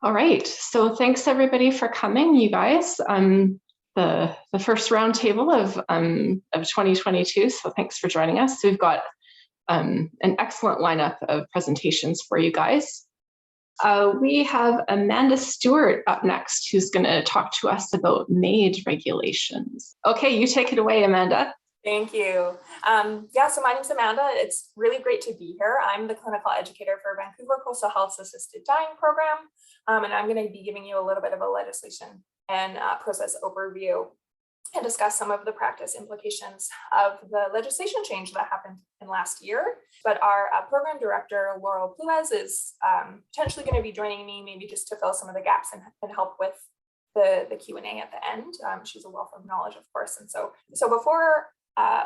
All right, so thanks everybody for coming, you guys. The first roundtable of 2022, so thanks for joining us. We've got an excellent lineup of presentations for you guys. We have Amanda Stewart up next, who's going to talk to us about MAiD regulations. Okay, you take it away, Amanda. Thank you. So my name's Amanda. It's really great to be here. I'm the clinical educator for Vancouver Coastal Health's Assisted Dying Program, and I'm going to be giving you a little bit of a legislation and process overview and discuss some of the practice implications of the legislation change that happened in last year. But our program director, Laurel Pluez, is potentially going to be joining me, maybe just to fill some of the gaps and help with the Q&A at the end. She's a wealth of knowledge, of course. And so before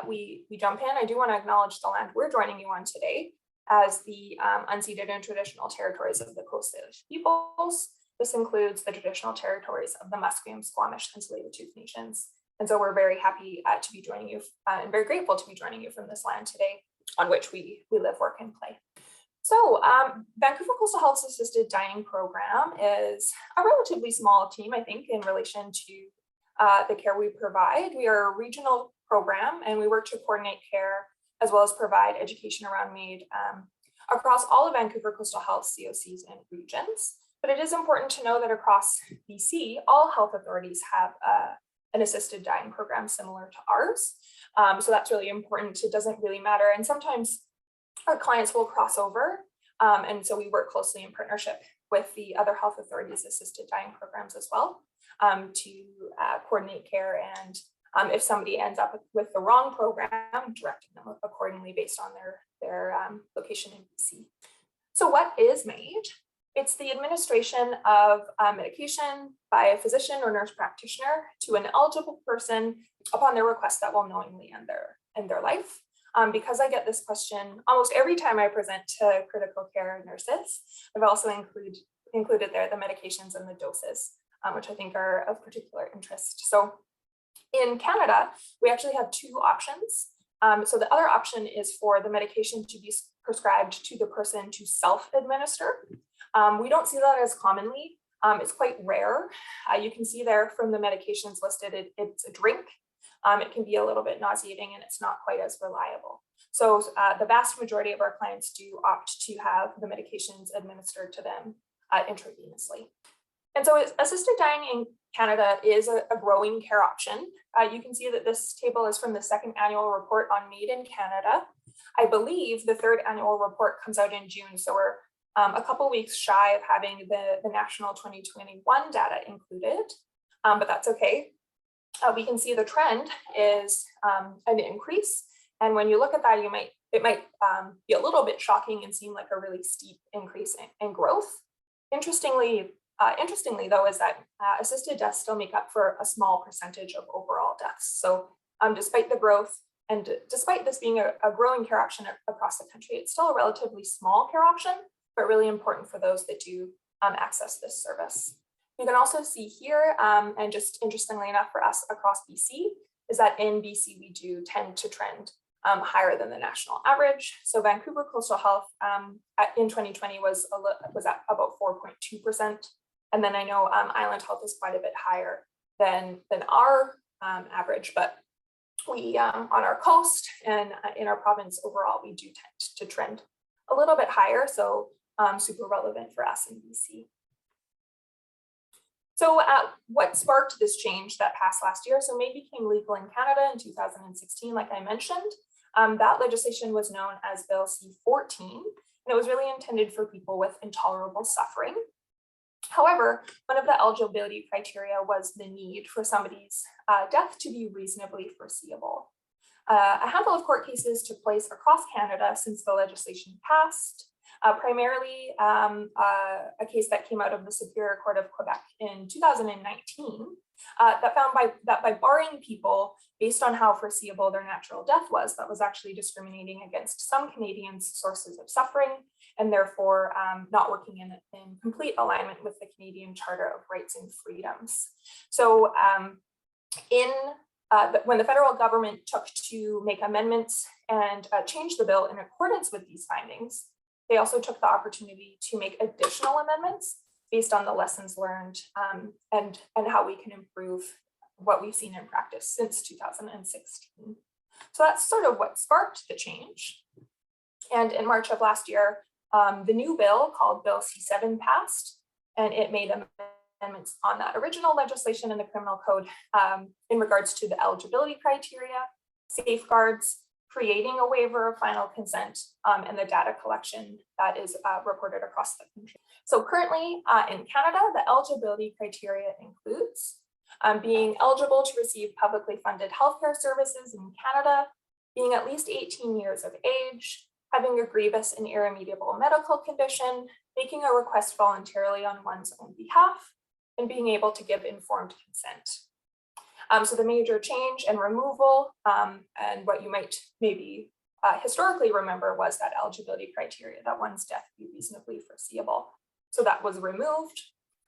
we jump in, I do want to acknowledge the land we're joining you on today as the unceded and traditional territories of the Coast Salish peoples. This includes the traditional territories of the Musqueam, Squamish, and Tsleil-Waututh nations. And so we're very happy to be joining you and very grateful to be joining you from this land today on which we live, work, and play. So Vancouver Coastal Health's Assisted Dying Program is a relatively small team, I think, in relation to the care we provide. We are a regional program and we work to coordinate care as well as provide education around MAiD across all of Vancouver Coastal Health COCs and regions. But it is important to know that across BC, all health authorities have an assisted dying program similar to ours. So that's really important. It doesn't really matter. And sometimes our clients will cross over. And so we work closely in partnership with the other health authorities' assisted dying programs as well to coordinate care. And if somebody ends up with the wrong program, directing them accordingly based on their location in BC. So what is MAiD? It's the administration of medication by a physician or nurse practitioner to an eligible person upon their request that will knowingly end their life. Because I get this question almost every time I present to critical care nurses, I've also included there the medications and the doses, which I think are of particular interest. So in Canada, we actually have two options. So the other option is for the medication to be prescribed to the person to self-administer. We don't see that as commonly. It's quite rare. You can see there from the medications listed, it's a drink. It can be a little bit nauseating and it's not quite as reliable. So the vast majority of our clients do opt to have the medications administered to them intravenously. And so assisted dying in Canada is a growing care option. You can see that this table is from the second annual report on MAiD in Canada. I believe the third annual report comes out in June, so we're a couple weeks shy of having the national 2021 data included, but that's okay. We can see the trend is an increase. And when you look at that, it might be a little bit shocking and seem like a really steep increase in growth. Interestingly though, is that assisted deaths still make up for a small percentage of overall deaths. So despite the growth and despite this being a growing care option across the country, it's still a relatively small care option, but really important for those that do access this service. You can also see here, and just interestingly enough for us across BC, is that in BC we do tend to trend higher than the national average. So Vancouver Coastal Health in 2020 was at about 4.2%. And then I know Island Health is quite a bit higher than our average, but we on our coast and in our province overall, we do tend to trend a little bit higher. So super relevant for us in BC. So what sparked this change that passed last year? So MAiD became legal in Canada in 2016, like I mentioned. That legislation was known as Bill C-14, and it was really intended for people with intolerable suffering. However, one of the eligibility criteria was the need for somebody's death to be reasonably foreseeable. A handful of court cases took place across Canada since the legislation passed. Primarily a case that came out of the Superior Court of Quebec in 2019 that found that by barring people based on how foreseeable their natural death was, that was actually discriminating against some Canadians' sources of suffering and therefore not working in complete alignment with the Canadian Charter of Rights and Freedoms. So when the federal government took to make amendments and change the bill in accordance with these findings, they also took the opportunity to make additional amendments based on the lessons learned and how we can improve what we've seen in practice since 2016. So that's sort of what sparked the change. And in March of last year, the new bill called Bill C7 passed, and it made amendments on that original legislation in the criminal code in regards to the eligibility criteria, safeguards, creating a waiver of final consent, and the data collection that is reported across the country. So currently in Canada, the eligibility criteria includes being eligible to receive publicly funded healthcare services in Canada, being at least 18 years of age, having a grievous and irremediable medical condition, making a request voluntarily on one's own behalf, and being able to give informed consent. So the major change and removal, and what you might maybe historically remember, was that eligibility criteria that one's death be reasonably foreseeable. So that was removed.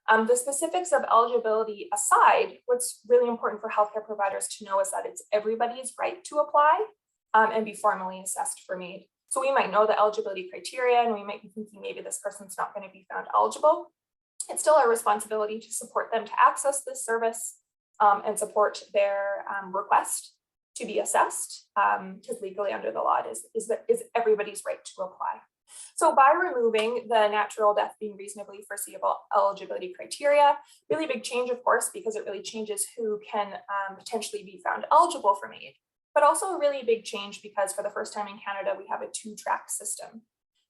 The specifics of eligibility aside, what's really important for healthcare providers to know is that it's everybody's right to apply and be formally assessed for MAiD. So we might know the eligibility criteria and we might be thinking maybe this person's not going to be found eligible. It's still our responsibility to support them to access this service and support their request to be assessed, because legally under the law it is everybody's right to apply. So by removing the natural death being reasonably foreseeable eligibility criteria, really big change, of course, because it really changes who can potentially be found eligible for MAiD, but also a really big change because for the first time in Canada, we have a two-track system.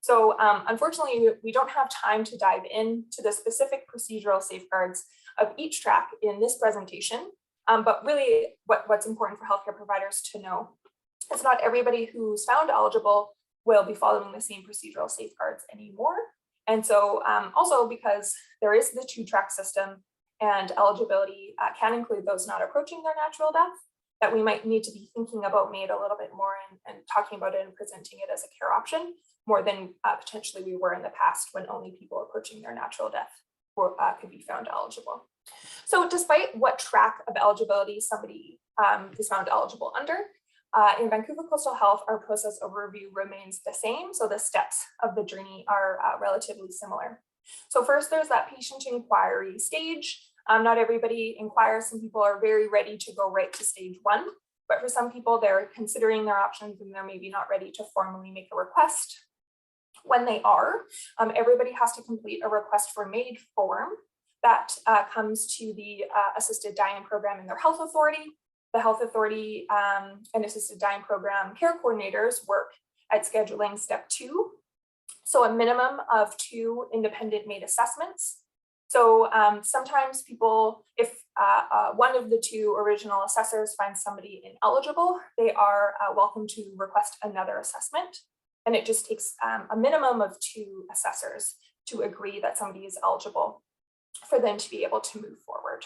So unfortunately, we don't have time to dive into the specific procedural safeguards of each track in this presentation, but really what's important for healthcare providers to know is not everybody who's found eligible will be following the same procedural safeguards anymore. And so also because there is the two-track system and eligibility can include those not approaching their natural death, that we might need to be thinking about MAiD a little bit more and talking about it and presenting it as a care option more than potentially we were in the past when only people approaching their natural death could be found eligible. So despite what track of eligibility somebody is found eligible under, in Vancouver Coastal Health, our process overview remains the same. So the steps of the journey are relatively similar. So first, there's that patient inquiry stage. Not everybody inquires. Some people are very ready to go right to stage 1, but for some people, they're considering their options and they're maybe not ready to formally make a request. When they are, everybody has to complete a request for MAiD form that comes to the assisted dying program in their health authority. The health authority and assisted dying program care coordinators work at scheduling step 2. So a minimum of 2 independent MAiD assessments. So sometimes people, if one of the 2 original assessors finds somebody ineligible, they are welcome to request another assessment. And it just takes a minimum of 2 assessors to agree that somebody is eligible for them to be able to move forward.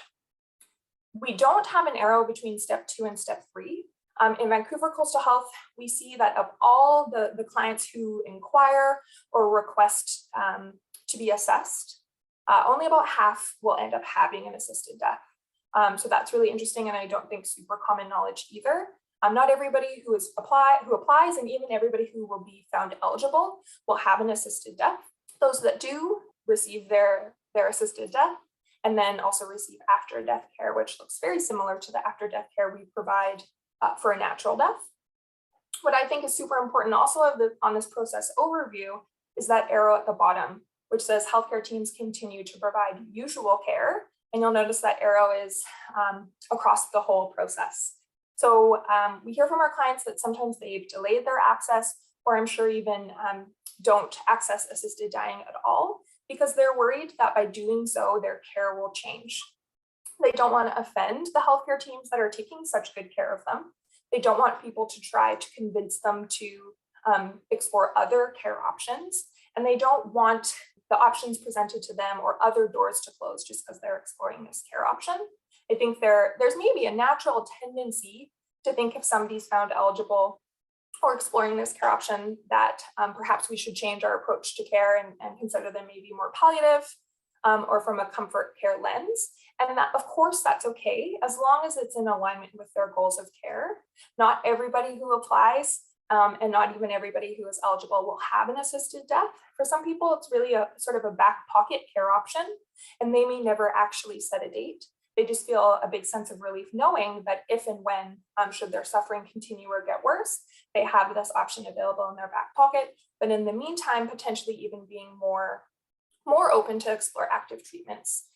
We don't have an arrow between step 2 and step 3. In Vancouver Coastal Health, we see that of all the clients who inquire or request to be assessed, only about half will end up having an assisted death. So that's really interesting, and I don't think super common knowledge either. Not everybody who applies, and even everybody who will be found eligible, will have an assisted death. Those that do receive their assisted death, and then also receive after death care, which looks very similar to the after death care we provide for a natural death. What I think is super important also on this process overview is that arrow at the bottom, which says healthcare teams continue to provide usual care. And you'll notice that arrow is across the whole process. So we hear from our clients that sometimes they've delayed their access, or I'm sure even don't access assisted dying at all, because they're worried that by doing so, their care will change. They don't want to offend the healthcare teams that are taking such good care of them. They don't want people to try to convince them to explore other care options. And they don't want the options presented to them or other doors to close just because they're exploring this care option. I think there's maybe a natural tendency to think if somebody's found eligible or exploring this care option that perhaps we should change our approach to care and consider them maybe more palliative or from a comfort care lens. And that, of course, that's okay, as long as it's in alignment with their goals of care. Not everybody who applies and not even everybody who is eligible will have an assisted death. For some people, it's really a sort of a back pocket care option, and they may never actually set a date. They just feel a big sense of relief knowing that if and when, should their suffering continue or get worse, they have this option available in their back pocket. But in the meantime, potentially even being more open to explore active treatments.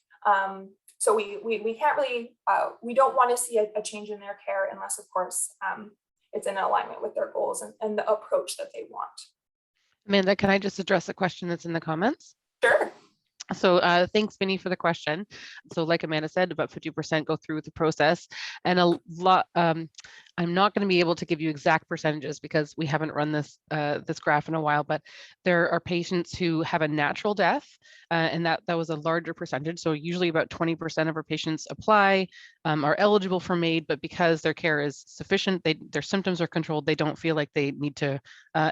So we can't really, we don't want to see a change in their care unless, of course, it's in alignment with their goals and the approach that they want. Amanda, can I just address a question that's in the comments? Sure. So thanks, Vinny, for the question. So like Amanda said, about 50% go through the process, and a lot, I'm not going to be able to give you exact percentages because we haven't run this this graph in a while, but there are patients who have a natural death, and that was a larger percentage. So usually about 20% of our patients apply, are eligible for MAiD, but because their care is sufficient, their symptoms are controlled, they don't feel like they need to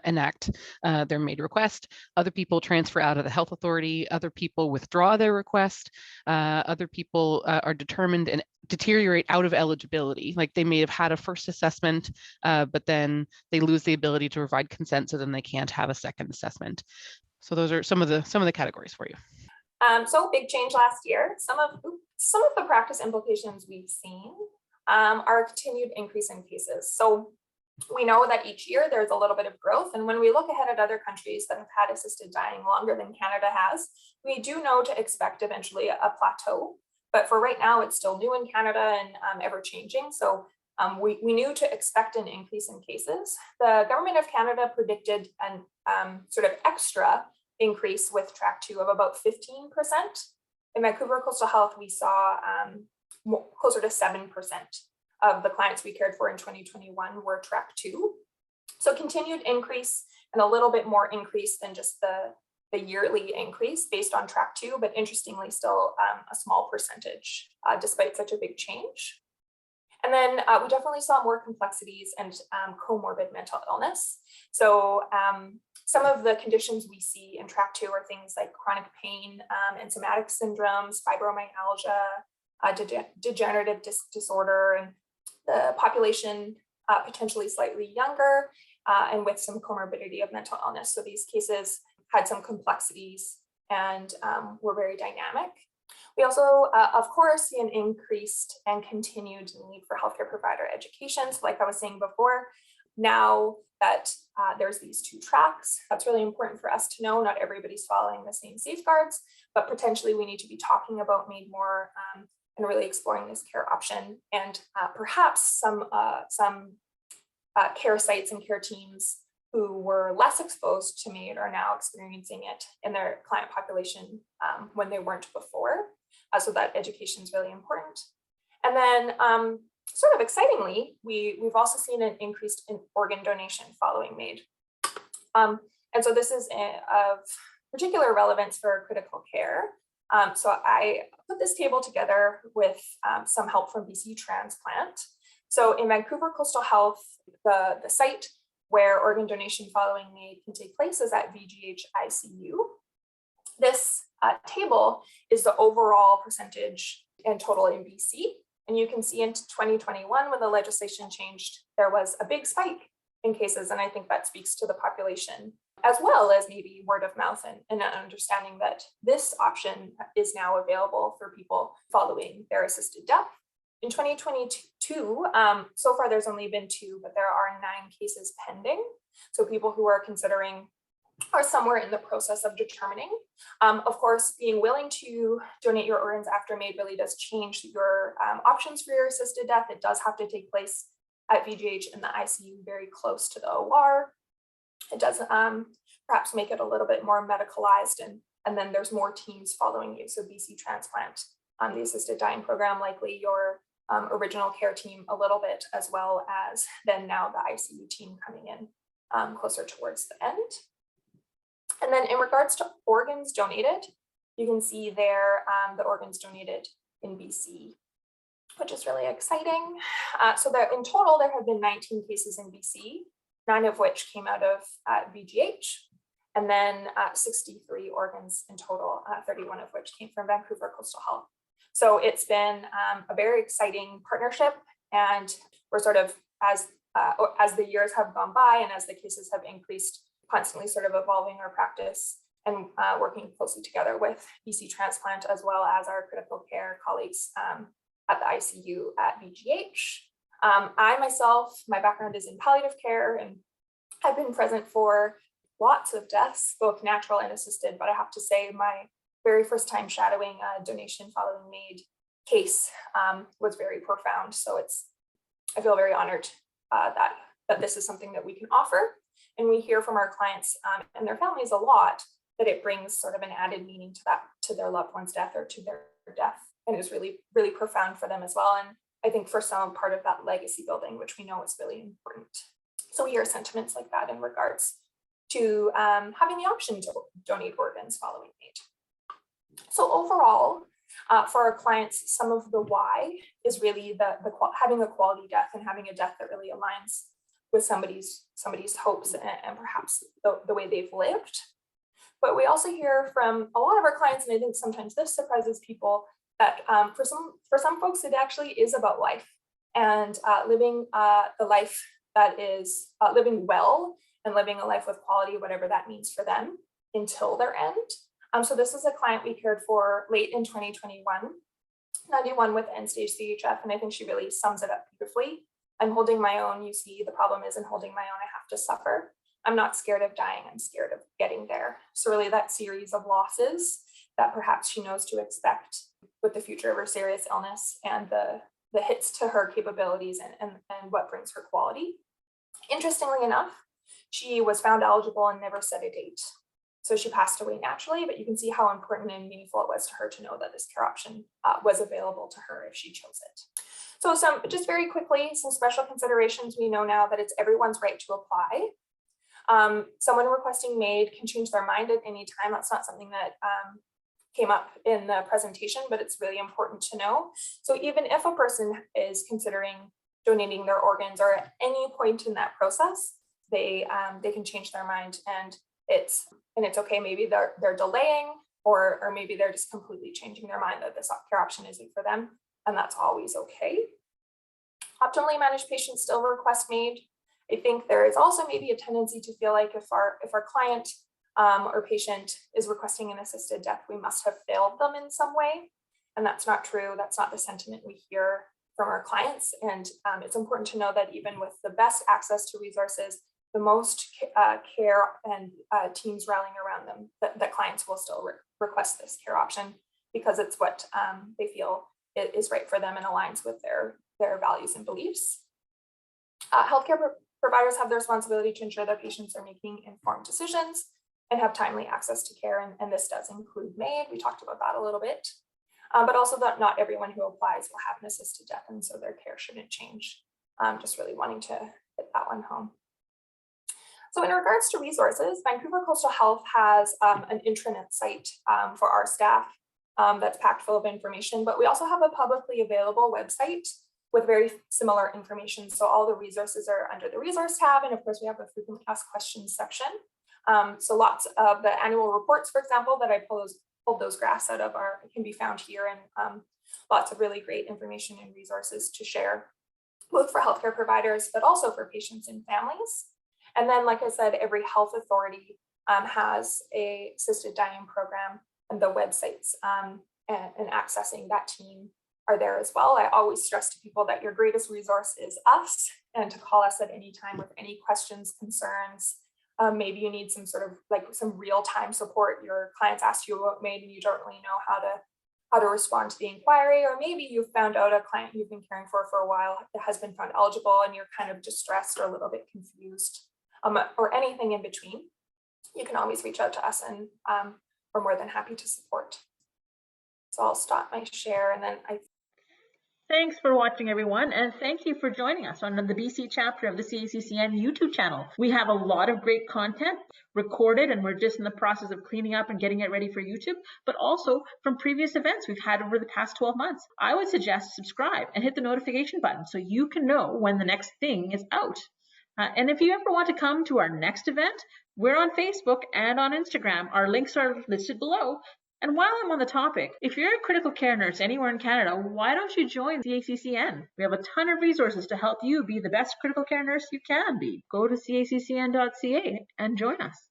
enact their MAiD request. Other people transfer out of the health authority, other people withdraw their request, other people are determined and deteriorate out of eligibility. Like they may have had a first assessment, but then they lose the ability to provide consent, so then they can't have a second assessment. So those are some of the categories for you. So big change last year. Some of the practice implications we've seen are a continued increase in cases. So we know that each year there's a little bit of growth, and when we look ahead at other countries that have had assisted dying longer than Canada has, we do know to expect eventually a plateau. But for right now, it's still new in Canada and ever changing. So we knew to expect an increase in cases. The Government of Canada predicted an sort of extra increase with track 2 of about 15%. In Vancouver Coastal Health, we saw closer to 7% of the clients we cared for in 2021 were track 2. So continued increase and a little bit more increase than just the yearly increase based on track 2, but interestingly still a small percentage despite such a big change. And then we definitely saw more complexities and comorbid mental illness. So some of the conditions we see in track 2 are things like chronic pain and somatic syndromes, fibromyalgia, degenerative disc disorder, and the population potentially slightly younger and with some comorbidity of mental illness. So these cases had some complexities and were very dynamic. We also, of course, see an increased and continued need for healthcare provider education. So like I was saying before, now that there's these 2 tracks, that's really important for us to know. Not everybody's following the same safeguards, but potentially we need to be talking about MAiD more and really exploring this care option. And perhaps some care sites and care teams who were less exposed to MAiD are now experiencing it in their client population when they weren't before. So that education is really important. And then sort of excitingly, we've also seen an increase in organ donation following MAiD. And so this is of particular relevance for critical care. So I put this table together with some help from BC Transplant. So in Vancouver Coastal Health, the site where organ donation following MAiD can take place is at VGH ICU. This table is the overall percentage in total in BC. And you can see in 2021, when the legislation changed, there was a big spike in cases. And I think that speaks to the population, as well as maybe word of mouth and understanding that this option is now available for people following their assisted death. In 2022, so far there's only been 2, but there are 9 cases pending. So people who are considering are somewhere in the process of determining. Of course, being willing to donate your organs after MAiD really does change your options for your assisted death. It does have to take place at VGH in the ICU very close to the OR. It does perhaps make it a little bit more medicalized, and then there's more teams following you. So BC Transplant, the assisted dying program, likely your original care team a little bit, as well as then now the ICU team coming in closer towards the end. And then in regards to organs donated, you can see there the organs donated in BC, which is really exciting. So that in total, there have been 19 cases in BC, 9 of which came out of VGH, and then 63 organs in total, 31 of which came from Vancouver Coastal Health. So it's been a very exciting partnership, and we're sort of, as or as the years have gone by and as the cases have increased, constantly sort of evolving our practice and working closely together with BC Transplant as well as our critical care colleagues at the ICU at VGH. I myself, my background is in palliative care, and I've been present for lots of deaths, both natural and assisted, but I have to say my very first time shadowing a donation following MAiD case was very profound. So I feel very honored that this is something that we can offer. And we hear from our clients and their families a lot that it brings sort of an added meaning to their loved one's death or to their death, and is really, really profound for them as well. And I think for some part of that legacy building, which we know is really important. So we hear sentiments like that in regards to having the option to donate organs following MAiD. So overall, for our clients, some of the why is really having a quality death and having a death that really aligns with somebody's hopes and perhaps the way they've lived. But we also hear from a lot of our clients, and I think sometimes this surprises people, that for some folks it actually is about life and living the life that is living well and living a life with quality, whatever that means for them, until their end. So this is a client we cared for late in 2021, 91 with end-stage CHF, and I think she really sums it up beautifully. I'm holding my own. You see, the problem isn't holding my own. I have to suffer. I'm not scared of dying. I'm scared of getting there. So really that series of losses that perhaps she knows to expect with the future of her serious illness and the hits to her capabilities and what brings her quality. Interestingly enough, she was found eligible and never set a date. So she passed away naturally, but you can see how important and meaningful it was to her to know that this care option was available to her if she chose it. So just very quickly, some special considerations. We know now that it's everyone's right to apply. Someone requesting MAiD can change their mind at any time. That's not something that came up in the presentation, but it's really important to know. So even if a person is considering donating their organs or at any point in that process, they can change their mind, and it's okay. Maybe they're delaying, or maybe they're just completely changing their mind that this care option isn't for them, and that's always okay. Optimally managed patients still request MAiD. I think there is also maybe a tendency to feel like if our client or patient is requesting an assisted death, we must have failed them in some way. And that's not true. That's not the sentiment we hear from our clients. And it's important to know that even with the best access to resources, the most care and teams rallying around them, that clients will still request this care option because it's what they feel is right for them and aligns with their values and beliefs. Healthcare providers have the responsibility to ensure their patients are making informed decisions and have timely access to care, and this does include MAiD. We talked about that a little bit, but also that not everyone who applies will have an assisted death, and so their care shouldn't change. Just really wanting to hit that one home. So in regards to resources, Vancouver Coastal Health has an intranet site for our staff that's packed full of information, but we also have a publicly available website with very similar information. So all the resources are under the resource tab. And of course we have a frequently asked questions section. So lots of the annual reports, for example, that I pulled those graphs out of can be found here, and lots of really great information and resources to share, both for healthcare providers, but also for patients and families. And then, like I said, every health authority has a assisted dying program, and the websites and accessing that team are there as well. I always stress to people that your greatest resource is us, and to call us at any time with any questions, concerns. Maybe you need some sort of some real-time support. Your clients asked you about MAiD and you don't really know how to respond to the inquiry, or maybe you've found out a client you've been caring for a while has been found eligible and you're kind of distressed or a little bit confused, or anything in between. You can always reach out to us, and we're more than happy to support. So I'll stop my share, and then Thanks for watching, everyone, and thank you for joining us on the BC chapter of the CACCN YouTube channel. We have a lot of great content recorded, and we're just in the process of cleaning up and getting it ready for YouTube, but also from previous events we've had over the past 12 months. I would suggest subscribe and hit the notification button so you can know when the next thing is out. And if you ever want to come to our next event, we're on Facebook and on Instagram. Our links are listed below. And while I'm on the topic, if you're a critical care nurse anywhere in Canada, why don't you join CACCN? We have a ton of resources to help you be the best critical care nurse you can be. Go to caccn.ca and join us.